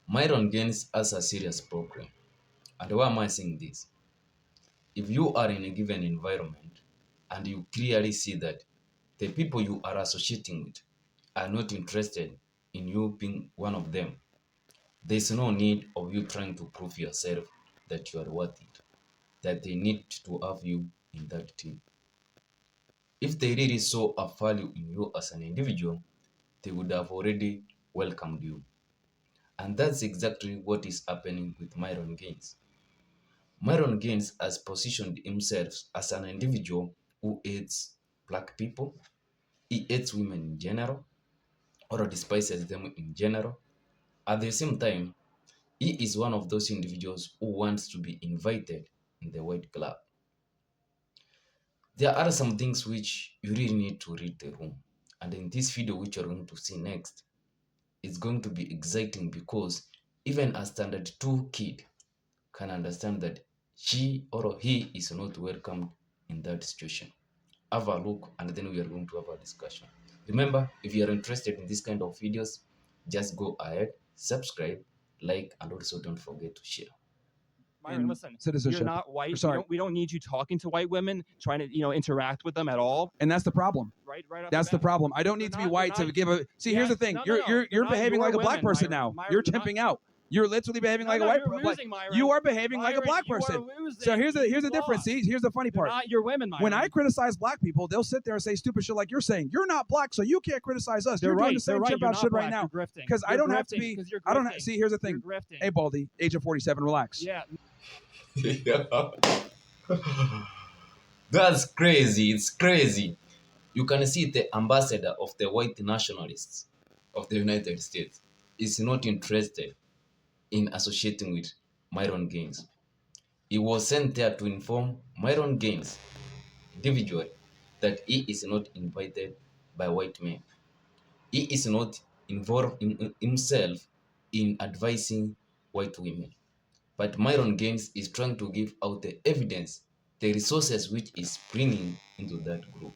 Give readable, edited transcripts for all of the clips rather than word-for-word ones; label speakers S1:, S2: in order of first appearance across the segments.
S1: Myron Gaines has a serious problem. And why am I saying this? If you are in a given environment and you clearly see that the people you are associating with are not interested in you being one of them, there's no need of you trying to prove yourself that you are worth it, that they need to have you in that team. If they really saw a value in you as an individual, they would have already welcomed you. And that's exactly what is happening with Myron Gaines. Myron Gaines has positioned himself as an individual who hates black people, he hates women in general, or despises them in general. At the same time, he is one of those individuals who wants to be invited in the white club. There are some things which you really need to read the room. And in this video, which you're going to see next, it's going to be exciting because even a standard 2 kid can understand that she or he is not welcomed in that situation. Have a look and then we are going to have a discussion. Remember, if you are interested in this kind of videos, just go ahead, subscribe, like, and also don't forget to share.
S2: Myron, listen, you're not white. We don't need you talking to white women, trying to, interact with them at all.
S3: And that's the problem.
S2: Right
S3: That's the problem. I don't need to be white to give a. See, here's the thing. You're behaving like a black person now. You're tipping out. You're literally behaving like a white person. You are behaving like a black person. So here's the difference. See, here's the funny part.
S2: Not your women, Myron.
S3: When I criticize black people, they'll sit there and say stupid shit like you're saying. You're not black, so you can't criticize us. You're doing the same chip out shit right now. Because I don't have to be. I don't. See, here's the thing. Hey, Baldy, age of 47, relax.
S2: Yeah.
S1: That's crazy. It's crazy. You can see the ambassador of the white nationalists of the United States is not interested in associating with Myron Gaines. He was sent there to inform Myron Gaines individually that he is not invited by white men. He is not involved in himself in advising white women. But Myron Gaines is trying to give out the evidence, the resources which is bringing into that group.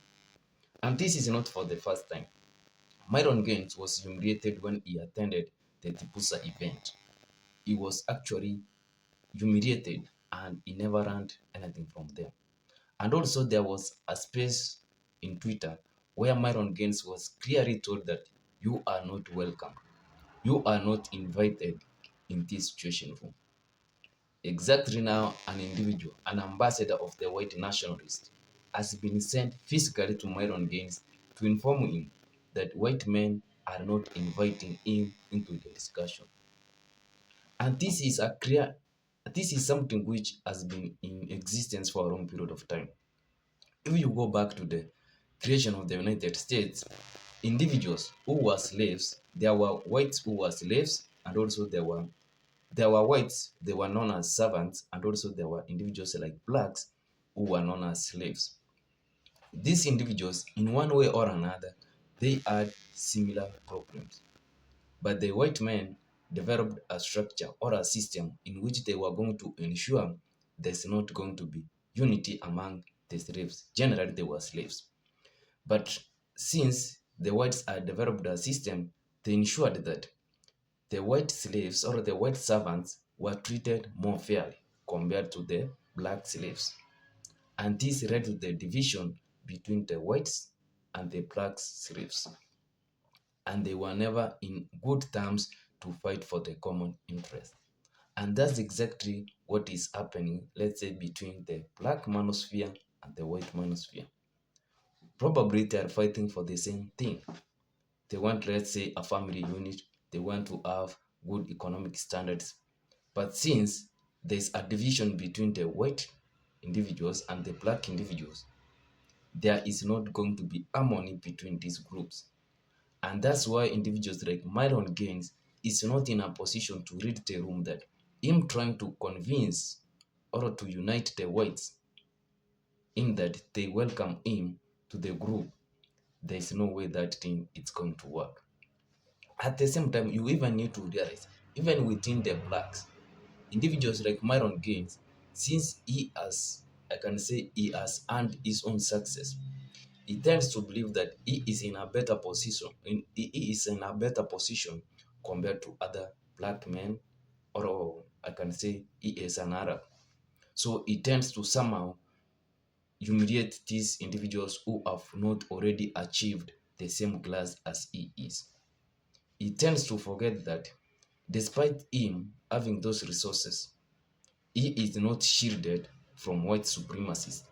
S1: And this is not for the first time. Myron Gaines was humiliated when he attended the Tipusa event. He was actually humiliated and he never learned anything from them. And also there was a space in Twitter where Myron Gaines was clearly told that you are not welcome. You are not invited in this situation room. Exactly now, an individual, an ambassador of the white nationalists, has been sent physically to Myron Gaines to inform him that white men are not inviting him into the discussion. And this is something which has been in existence for a long period of time. If you go back to the creation of the United States, individuals who were slaves, there were whites who were slaves, and also there were whites, they were known as servants, and also there were individuals like blacks who were known as slaves. These individuals, in one way or another, they had similar problems. But the white men developed a structure or a system in which they were going to ensure there's not going to be unity among the slaves. Generally, they were slaves. But since the whites had developed a system, they ensured that the white slaves or the white servants were treated more fairly compared to the black slaves. And this led to the division between the whites and the black slaves. And they were never in good terms to fight for the common interest. And that's exactly what is happening, let's say, between the black manosphere and the white manosphere. Probably they are fighting for the same thing. They want, let's say, a family unit. They want to have good economic standards. But since there's a division between the white individuals and the black individuals, there is not going to be harmony between these groups. And that's why individuals like Myron Gaines is not in a position to read the room that him trying to convince or to unite the whites in that they welcome him to the group. There is no way that thing is going to work. At the same time, you even need to realize, even within the blacks, individuals like Myron Gaines, since he has earned his own success, he tends to believe that he is in a better position. He is in a better position compared to other black man, or I can say he is an Arab. So he tends to somehow humiliate these individuals who have not already achieved the same class as he is. He tends to forget that despite him having those resources, he is not shielded from white supremacists.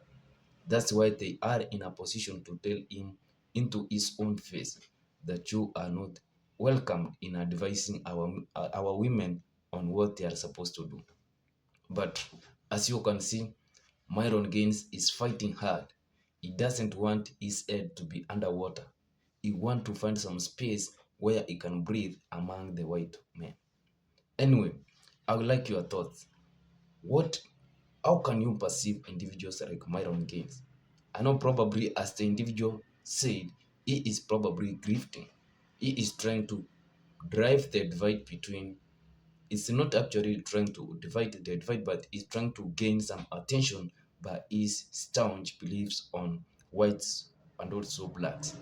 S1: That's why they are in a position to tell him into his own face that you are not welcomed in advising our women on what they are supposed to do. But as you can see, Myron Gaines is fighting hard. He doesn't want his head to be underwater. He wants to find some space where he can breathe among the white men. Anyway, I would like your thoughts. What How can you perceive individuals like Myron Gaines? I know probably as the individual said, he is probably grifting. He is trying to drive the divide between, it's not actually trying to divide the divide, but he's trying to gain some attention by his staunch beliefs on whites and also blacks.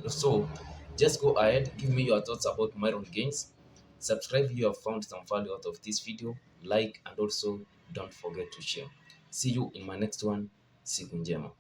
S1: So just go ahead, give me your thoughts about Myron Gaines. Subscribe if you have found some value out of this video. Like and also don't forget to share. See you in my next one. Siku njema.